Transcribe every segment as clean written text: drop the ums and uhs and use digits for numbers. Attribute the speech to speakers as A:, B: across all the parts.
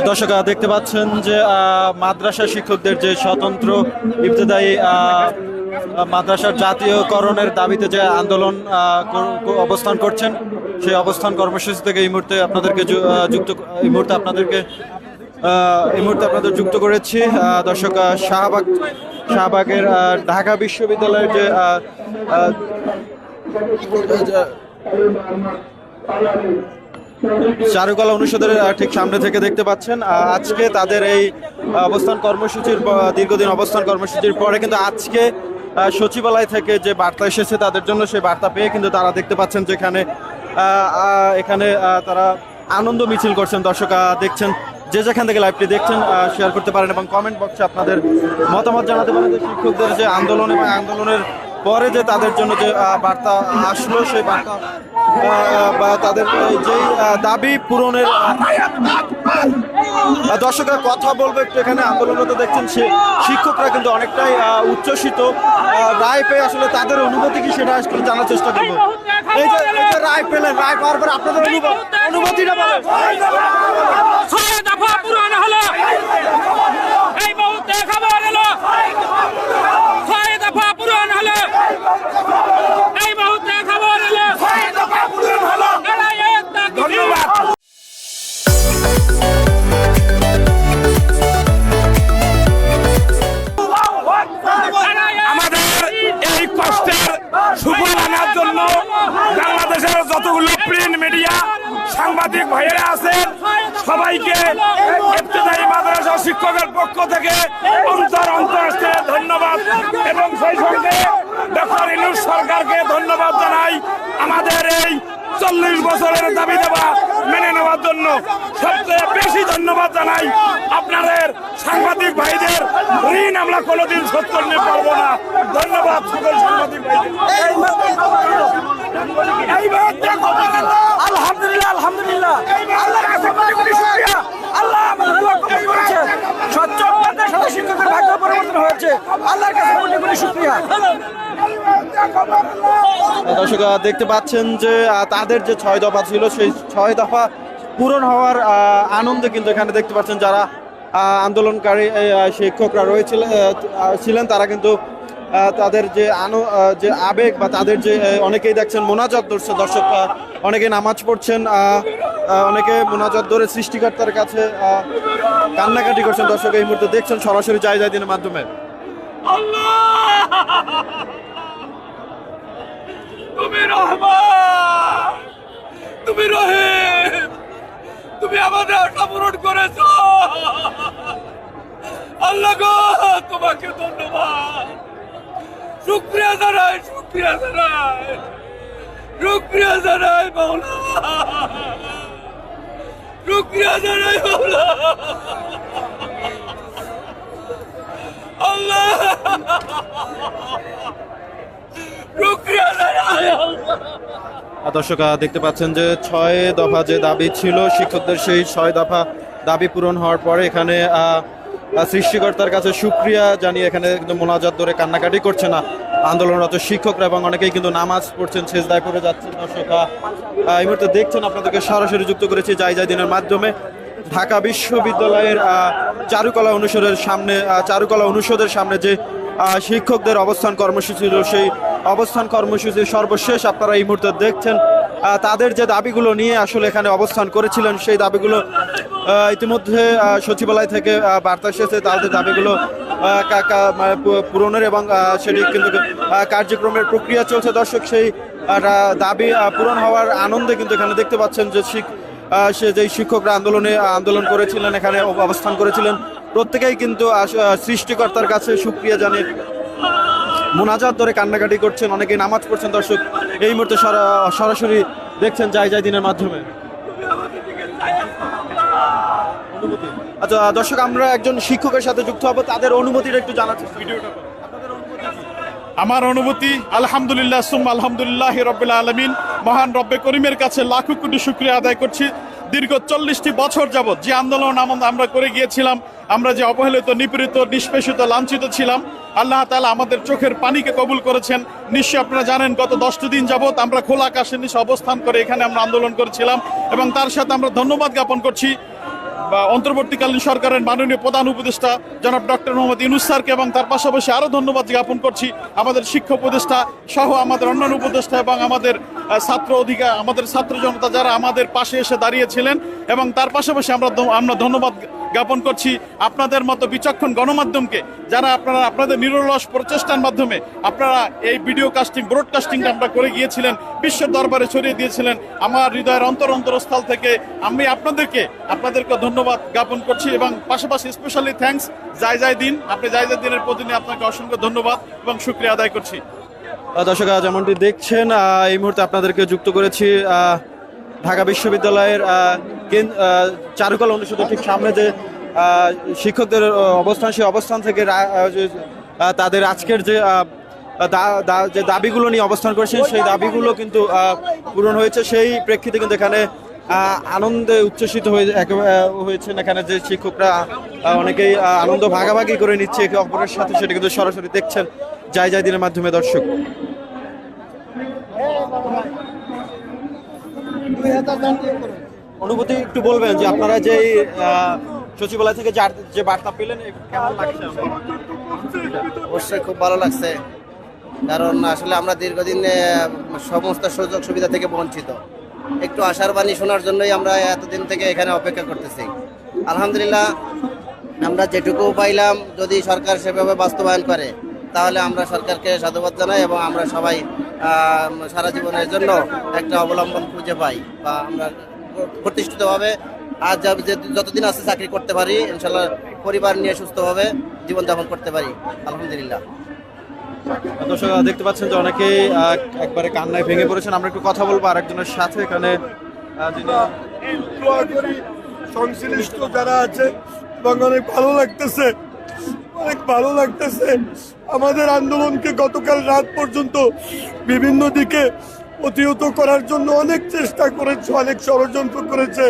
A: দর্শক দেখতে পাচ্ছেন যে মাদ্রাসা শিক্ষকদের যে স্বতন্ত্র ইবতেদায়ী মাদ্রাসার জাতীয়করণের দাবিতে যে আন্দোলন অবস্থান করছেন, সেই অবস্থান কর্মসূচি থেকে এই মুহূর্তে আপনাদেরকে যুক্ত করেছি। দর্শক শাহবাগের ঢাকা বিশ্ববিদ্যালয়ের যে চারুকলা অনুষদের ঠিক সামনে থেকে দেখতে পাচ্ছেন আজকে তাদের এই অবস্থান কর্মসূচির দীর্ঘদিন অবস্থান কর্মসূচির পরে কিন্তু আজকে সচিবালয় থেকে যে বার্তা এসেছে তাদের জন্য, সেই বার্তা পেয়ে কিন্তু তারা দেখতে পাচ্ছেন যেখানে এখানে তারা আনন্দ মিছিল করছেন। দর্শক দেখছেন, যে যেখান থেকে লাইভটি দেখছেন শেয়ার করতে পারেন এবং কমেন্ট বক্সে আপনাদের মতামত জানাতে পারেন যে শিক্ষকদের যে আন্দোলন এবং আন্দোলনের পরে যে তাদের জন্য যে বার্তা আসলো, সেই বার্তা বা তাদের যেই দাবি পূরণের। দর্শকরা কথা বলবো একটু, এখানে আন্দোলনরত দেখছেন শিক্ষকরা কিন্তু অনেকটাই উচ্ছ্বসিত রায় পেয়ে। আসলে তাদের অনুভূতি কি সেটা আসলে জানার চেষ্টা করবো। এই যে রায় পেলেন, রায় পাওয়ার পর আপনাদের অনুভূতিটা বলেন।
B: যতগুলো প্রিন্ট মিডিয়া সাংবাদিক ভাইয়েরা আছেন সবাইকে ইবতেদায়ী মাদ্রাসা শিক্ষকের পক্ষ থেকে অন্তর ধন্যবাদ এবং সেই সঙ্গে ডক্টর ইউনূস সরকারকে ধন্যবাদ জানাই আমাদের এই 40 বছরের দাবি দেওয়া মেনে নেওয়ার জন্য। সবচেয়ে বেশি ধন্যবাদ জানাই আপনাদের সাংবাদিক ভাইদের, ঋণ আমরা কোনোদিন শোধ করতে পারবো না। ধন্যবাদ সকল সাংবাদিক ভাইদের।
C: আলহামদুলিল্লাহ, আলহামদুলিল্লাহ, আল্লাহর কাছে কোটি কোটি শুকরিয়া। আল্লাহ আমাদের দোয়া কবুল করেছেন। স্বচ্ছ মাদ্রাসা শিক্ষকের ভাগ্য পরিবর্তন হয়েছে। আল্লাহর কাছে কোটি কোটি শুকরিয়া।
A: দর্শক দেখতে পাচ্ছেন যে তাদের যে 6 দফা ছিল, সেই 6 দফা পূরণ হওয়ার আনন্দে কিন্তু এখানে দেখতে পাচ্ছেন যারা আন্দোলনকারী শিক্ষকরা ছিলেন তারা কিন্তু তাদের যে আবেগ বা তাদের যে অনেকেই দেখছেন মোনাজাত ধরছে। দর্শক অনেকে নামাজ পড়ছেন, অনেকে মোনাজাত ধরে সৃষ্টিকর্তার কাছে কান্নাকাটি করছেন। দর্শক এই মুহূর্তে দেখছেন সরাসরি যায় দিনের মাধ্যমে।
B: তুমি রহমান, তুমি রহিম, তুমি আমাদের আশা পূরণ করেছো। আল্লাহ গো, তোমাকে ধন্যবাদ, শুকরিয়া জানাই, শুকরিয়া জানাই, শুকরিয়া জানাই মাওলা, শুকরিয়া জানাই মাওলা। আল্লাহ
A: দর্শক দেখতে পাচ্ছেন যে 6 দফা যে দাবি ছিল শিক্ষকদের, সেই 6 দফা দাবি পূরণ হওয়ার পরে এখানে সৃষ্টিকর্তার কাছে শুকরিয়া জানিয়ে এখানে কিন্তু মোনাজাত ধরে কান্নাকাটি করছে না আন্দোলনরত শিক্ষকরা এবং অনেকেই কিন্তু নামাজ পড়ছেন, সেজদায় পড়ে যাচ্ছেন। দর্শক এই মুহূর্তে দেখছেন, আপনাদেরকে সরাসরি যুক্ত করেছি যায় দিনের মাধ্যমে। ঢাকা বিশ্ববিদ্যালয়ের চারুকলা অনুষদের সামনে যে শিক্ষকদের অবস্থান কর্মসূচি ছিল, সেই অবস্থান কর্মসূচির সর্বশেষ আপনারা এই মুহূর্তে দেখছেন। তাদের যে দাবিগুলো নিয়ে আসলে এখানে অবস্থান করেছিলেন, সেই দাবিগুলো ইতিমধ্যে সচিবালয় থেকে বার্তা এসেছে। তাদের দাবিগুলো পূরণের এবং সেটি কিন্তু কার্যক্রমের প্রক্রিয়া চলছে। দর্শক সেই দাবি পূরণ হওয়ার আনন্দে কিন্তু এখানে দেখতে পাচ্ছেন যে যেই শিক্ষকরা আন্দোলন করেছিলেন, এখানে অবস্থান করেছিলেন, প্রত্যেকেই কিন্তু সৃষ্টিকর্তার কাছে শুকরিয়া জানিয়ে মোনাজাত ধরে কান্নাকাটি করছেন, অনেকেই নামাজ পড়ছেন। দর্শক এই মুহূর্তে সরাসরি দেখছেন যায় দিনের মাধ্যমে। আচ্ছা দর্শক, আমরা একজন শিক্ষকের সাথে যুক্ত হব, তাদের অনুমতিটা একটু জানার চেষ্টা করব।
D: আমার অনুভূতি আলহামদুলিল্লাহ সুম্মা আলহামদুলিল্লাহ রব্বিল আলামিন, মহান রব্বে করিমের কাছে লাখো কোটি শুকরিয়া আদায় করছি। দীর্ঘ 40টি বছর যাবৎ যে আন্দোলন আমরা করে গিয়েছিলাম, আমরা যে অবহেলিত, নিপীড়িত, নিষ্পেষিত, লাঞ্ছিত ছিলাম, আল্লাহ তাআলা আমাদের চোখের পানিকে কবুল করেছেন। নিশ্চয়ই আপনারা জানেন গত 10টি দিন যাবৎ আমরা খোলা আকাশের নিচে অবস্থান করে এখানে আমরা আন্দোলন করেছিলাম, এবং তার সাথে আমরা ধন্যবাদ জ্ঞাপন করছি অন্তর্বর্তীকালীন সরকারের মাননীয় প্রধান উপদেষ্টা জনাব ডক্টর মোহাম্মদ ইউনূস স্যারকে, এবং তার পাশাপাশি আরও ধন্যবাদ জ্ঞাপন করছি আমাদের শিক্ষা উপদেষ্টা সহ আমাদের অন্যান্য উপদেষ্টা এবং আমাদের আমাদের ছাত্র জনতা যারা আমাদের পাশে এসে দাঁড়িয়েছিলেন, এবং তার পাশাপাশি আমরা ধন্যবাদ জ্ঞাপন করছি আপনাদের মতো বিচক্ষণ গণমাধ্যমকে, যারা আপনাদের নিরলস প্রচেষ্টার মাধ্যমে আপনারা এই ভিডিও কাস্টিং, ব্রডকাস্টিংটা আমরা করে গিয়েছিলেন, বিশ্বের দরবারে ছড়িয়ে দিয়েছিলেন। আমার হৃদয়ের অন্তরস্থল থেকে আমি আপনাদেরকে ধন্যবাদ জ্ঞাপন করছি, এবং পাশাপাশি স্পেশালি থ্যাঙ্কস জায়দিন, আপনি জায়দিনের প্রতিদিন আপনাকে অসংখ্য ধন্যবাদ এবং শুকরিয়া আদায় করছি।
A: দর্শক, যেমনটি দেখছেন এই মুহূর্তে আপনাদেরকে যুক্ত করেছি ঢাকা বিশ্ববিদ্যালয়ের চারুকলা অনুষদের ঠিক সামনে যে শিক্ষকদের অবস্থান, সেই অবস্থান থেকে তাদের আজকের যে দাবিগুলো নিয়ে অবস্থান করেছেন, সেই দাবিগুলো কিন্তু পূরণ হয়েছে। সেই প্রেক্ষিতে কিন্তু এখানে আনন্দে উচ্ছ্বসিত হয়েছেন এখানে যে শিক্ষকরা, অনেকেই আনন্দ ভাগাভাগি করে নিচ্ছে একে অপরের সাথে, সেটা কিন্তু সরাসরি দেখছেন জায়দিনের মাধ্যমে। দর্শক, অনুভূতি একটু বলবেন যে আপনারা যে সচিবালয় থেকে যে বার্তা পেলেন, কেমন লাগছে?
E: অবশ্যই খুব ভালো লাগছে, কারণ আসলে আমরা দীর্ঘদিন সমস্ত সুযোগ সুবিধা থেকে বঞ্চিত। একটু আশার বাণী শোনার জন্যই আমরা এতদিন থেকে এখানে অপেক্ষা করতেছি। আলহামদুলিল্লাহ, আমরা যেটুকু পাইলাম যদি সরকার সেভাবে বাস্তবায়ন করে, তাহলে আমরা সরকারকে সাধুবাদ জানাই, এবং আমরা সবাই সারা জীবনের জন্য একটা অবলম্বন খুঁজে পাই, বা আমরা প্রতিষ্ঠিতভাবে আর যতদিন আছে চাকরি করতে পারি, ইনশাল্লাহ পরিবার নিয়ে সুস্থভাবে জীবনযাপন করতে পারি। আলহামদুলিল্লাহ।
A: দর্শক, দেখতে পাচ্ছেন যে অনেকেই একবারে কান্নায় ভেঙে পড়েছেন। আমরা একটু কথা বলবো আরেকজনের সাথে এখানে, যিনি
F: সংশ্লিষ্ট যারা আছে, এবং অনেক ভালো লাগতেছে আমাদের আন্দোলনকে গতকাল রাত পর্যন্ত বিভিন্ন দিকে প্রতিহত করার জন্য অনেক চেষ্টা করেছে, অনেক ষড়যন্ত্র করেছে।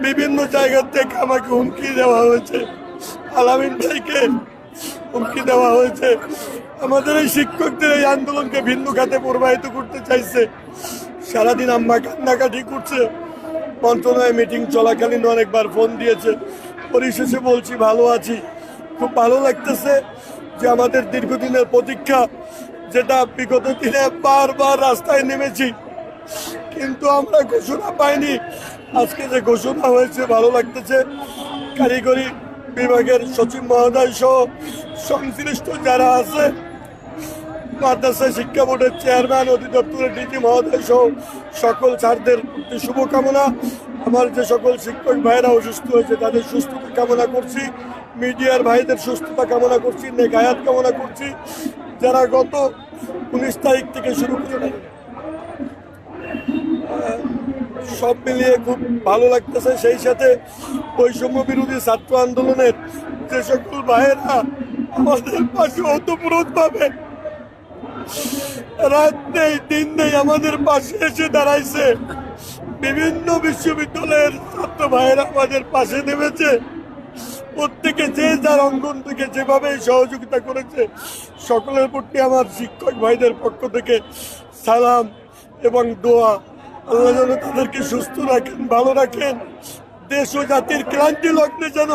F: বিভিন্ন জায়গা থেকে আমাকে হুমকি দেওয়া হয়েছে, আলামিন ভাইকে হুমকি দেওয়া হয়েছে। আমাদের এই শিক্ষকদের এই আন্দোলনকে ভিন্ন খাতে প্রবাহিত করতে চাইছে। সারাদিন আম্মা কান্নাকাটি করছে, মন্ত্রণালয় মিটিং চলাকালীন অনেকবার ফোন দিয়েছে। পরিশেষে বলছি ভালো আছি। খুব ভালো লাগতেছে যে আমাদের দীর্ঘদিনের প্রতীক্ষা, যেটা বিগত দিনে বারবার রাস্তায় নেমেছি কিন্তু আমরা ঘোষণা পাইনি, আজকে যে ঘোষণা হয়েছে ভালো লাগতেছে। কারিগরি বিভাগের সচিব মহোদয় সহ সংশ্লিষ্ট যারা আছে, মাদ্রাসা শিক্ষা বোর্ডের চেয়ারম্যান, অধিদপ্তরের ডিজি মহোদয় সহ সকল ছাত্রদের প্রতি শুভকামনা। আমার যে সকল শিক্ষক ভাইরা অসুস্থ হয়েছে তাদের সুস্থতা কামনা করছি, মিডিয়ার ভাইদের সুস্থতা কামনা করছি, নেকায়াত কামনা করছি। যারা গত 19 তারিখ থেকে শুরু করে সব মিলিয়ে খুব ভালো লাগতেছে। সেই সাথে বৈষম্য বিরোধী ছাত্র আন্দোলনের যে সকল ভাইয়েরা আমাদের পাশে ওতপ্রোতভাবে রাত নেই দিন নেই আমাদের পাশে এসে দাঁড়াইছে, বিভিন্ন বিশ্ববিদ্যালয়ের ছাত্র ভাইয়েরা আমাদের পাশে নেমেছে। প্রত্যেকে যে যার অঙ্গন থেকে যেভাবে সহযোগিতা করেছে, সকলের প্রতি আমার শিক্ষক ভাইদের পক্ষ থেকে সালাম এবং দোয়া। আল্লাহ যেন তাদেরকে সুস্থ রাখেন, ভালো রাখেন। দেশ ও জাতির ক্লান্তি লগ্নে যেন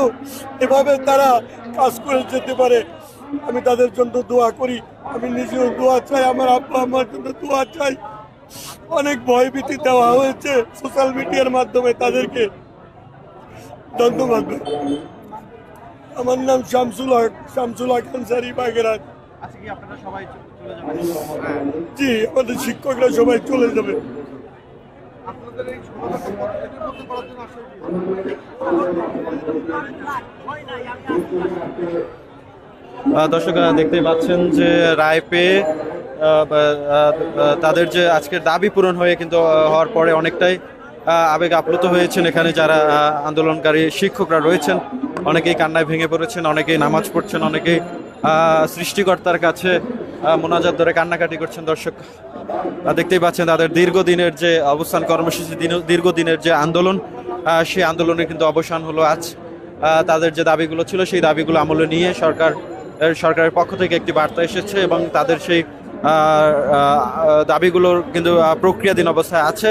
F: এভাবে তারা কাজ করে যেতে পারে, আমি তাদের জন্য দোয়া করি। আমি নিজেও দোয়া চাই, আমার আব্বা আমার জন্য দোয়া চাই। অনেক ভয়ভীতি দেওয়া হয়েছে সোশ্যাল মিডিয়ার মাধ্যমে তাদেরকে। ধন্যবাদ। আমার নাম শামসুল হক আনসারী বাগেরহাট। জি, আমাদের শিক্ষকরা সবাই চলে যাবে।
A: দর্শক, দেখতেই পাচ্ছেন যে রায় পেয়ে তাদের যে আজকের দাবি পূরণ হয়ে কিন্তু হওয়ার পরে অনেকটাই আবেগ আপ্লুত হয়েছেন এখানে যারা আন্দোলনকারী শিক্ষকরা রয়েছেন। অনেকেই কান্নায় ভেঙে পড়েছেন, অনেকেই নামাজ পড়ছেন, অনেকেই সৃষ্টিকর্তার কাছে মোনাজাত ধরে কান্নাকাটি করছেন দর্শক। দেখতেই পাচ্ছেন তাদের দীর্ঘদিনের যে অবস্থান কর্মসূচি, দীর্ঘদিনের যে আন্দোলন, সেই আন্দোলনের কিন্তু অবসান হলো আজ। তাদের যে দাবিগুলো ছিল সেই দাবিগুলো আমলে নিয়ে সরকারের পক্ষ থেকে একটি বার্তা এসেছে এবং তাদের সেই দাবিগুলোর কিন্তু প্রক্রিয়াধীন অবস্থায় আছে,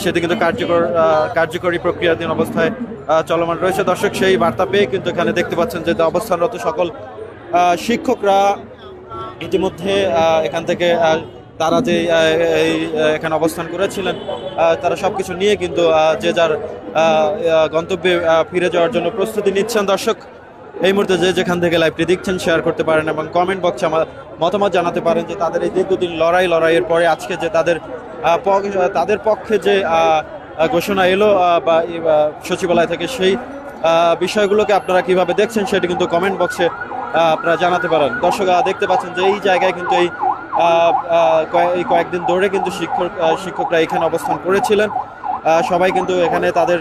A: সেটি কিন্তু কার্যকরী প্রক্রিয়াধীন অবস্থায় চলমান রয়েছে দর্শক। সেই বার্তা পেয়ে কিন্তু এখানে দেখতে পাচ্ছেন যে অবস্থানরত সকল শিক্ষকরা ইতিমধ্যে এখান থেকে তারা যে এখানে অবস্থান করেছিলেন তারা সবকিছু নিয়ে কিন্তু যে যার গন্তব্যে ফিরে যাওয়ার জন্য প্রস্তুতি নিচ্ছেন দর্শক। এই মুহূর্তে যে যেখান থেকে লাইভটি দেখছেন শেয়ার করতে পারেন এবং কমেন্ট বক্সে আমার মতামত জানাতে পারেন যে তাদের এই দীর্ঘদিন লড়াইয়ের পরে আজকে যে তাদের পক্ষে যে ঘোষণা এলো বা সচিবালয় থেকে, সেই বিষয়গুলোকে আপনারা কিভাবে দেখছেন সেটি কিন্তু কমেন্ট বক্সে আপনারা জানাতে পারেন দর্শক। দেখতে পাচ্ছেন যে এই জায়গায় কিন্তু এই কয়েকদিন ধরে কিন্তু শিক্ষকরা এখানে অবস্থান করেছিলেন। সবাই কিন্তু এখানে তাদের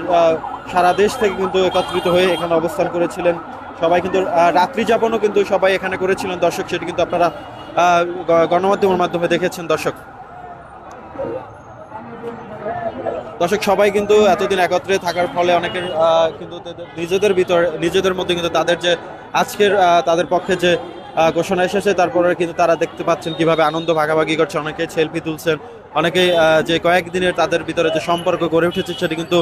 A: সারা দেশ থেকে কিন্তু একত্রিত হয়ে এখানে অবস্থান করেছিলেন। সবাই কিন্তু রাত্রি যাপনও কিন্তু সবাই এখানে করেছিলেন দর্শক, সেটি কিন্তু আপনারা গণমাধ্যমের মাধ্যমে দেখেছেন দর্শক। সবাই কিন্তু এতদিন একত্রে থাকার ফলে অনেকের কিন্তু নিজেদের মধ্যে কিন্তু তাদের যে আজকের তাদের পক্ষে যে ঘোষণা এসেছে তারপরে কিন্তু তারা দেখতে পাচ্ছেন কিভাবে আনন্দ ভাগাভাগি করছে, অনেকে সেলফি তুলছেন, অনেকেই যে কয়েকদিনের তাদের ভিতরে যে সম্পর্ক গড়ে উঠেছে সেটি কিন্তু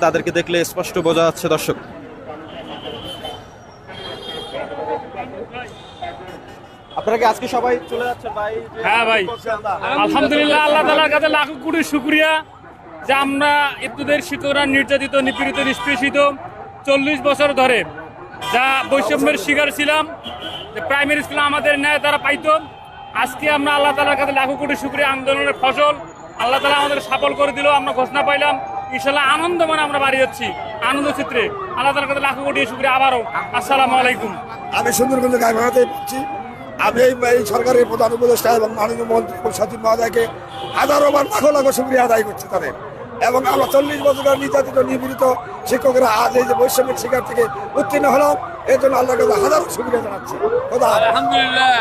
A: তাদেরকে দেখলে স্পষ্ট বোঝা যাচ্ছে দর্শক। আপনারা কি আজকে সবাই চলে যাচ্ছেন ভাই?
G: হ্যাঁ ভাই, আলহামদুলিল্লাহ, আল্লাহ তাআলার কাছে লাখ কোটি শুকরিয়া যে আমরা ইবতদায়ী শিক্ষকরা নির্যাতিত, নিপীড়িত, নিষ্পেষিত 40 বছর ধরে যা বৈষম্যের শিকার ছিলাম, প্রাইমারি স্কুলে আমাদের ন্যায় তারা পাইতো। আজকে আমরা আল্লাহ তাআলার কাছে লাখ কোটি শুকরিয়া, আন্দোলনের ফসল আল্লাহ তাআলা আমাদের সফল করে দিল, আমরা ঘোষণা পাইলাম। ইনশাআল্লাহ আনন্দ মানে আমরা বাড়ি যাচ্ছি আনন্দ চিত্রে। আল্লাহ তাআলার কাছে লাখ কোটি শুকরিয়া আবারও। আসসালামু আলাইকুম।
F: আমি সুন্দরগঞ্জ গাইবান্ধাতে পাচ্ছি। আমি এই সরকারের প্রধান উপদেষ্টা এবং মাননীয় মন্ত্রী সচিব মহোদয়কে হাজারো বার লাখো শুকরিয়া আদায় করছি তাদের। এবং আমরা 40 বছরের নির্যাতিত নিপীড়িত শিক্ষকেরা আজ এই যে বৈষম্যের শিকার থেকে উত্তীর্ণ হলাম, এর জন্য আল্লাহকে হাজারো শুকরিয়া জানাচ্ছি।
G: আলহামদুলিল্লাহ,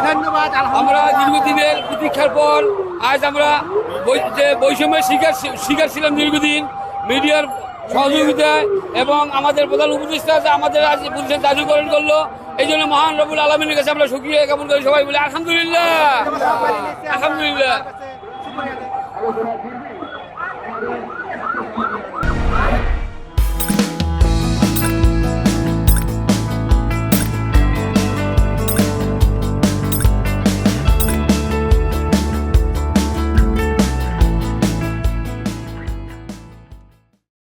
G: ধন্যবাদ। আমরা দীর্ঘদিনের প্রতীক্ষার পর আজ আমরা যে বৈষম্যের শিকার ছিলাম দীর্ঘদিন, মিডিয়ার সহযোগিতায় এবং আমাদের প্রধান উপদেষ্টা যে আমাদের আজ পুলিশের জাদুকরণ করলো, এই জন্য মহান রব্বুল আলামিনের কাছে আমরা শুকরিয়া জ্ঞাপন করি। সবাই বলে আলহামদুলিল্লাহ, আলহামদুলিল্লাহ।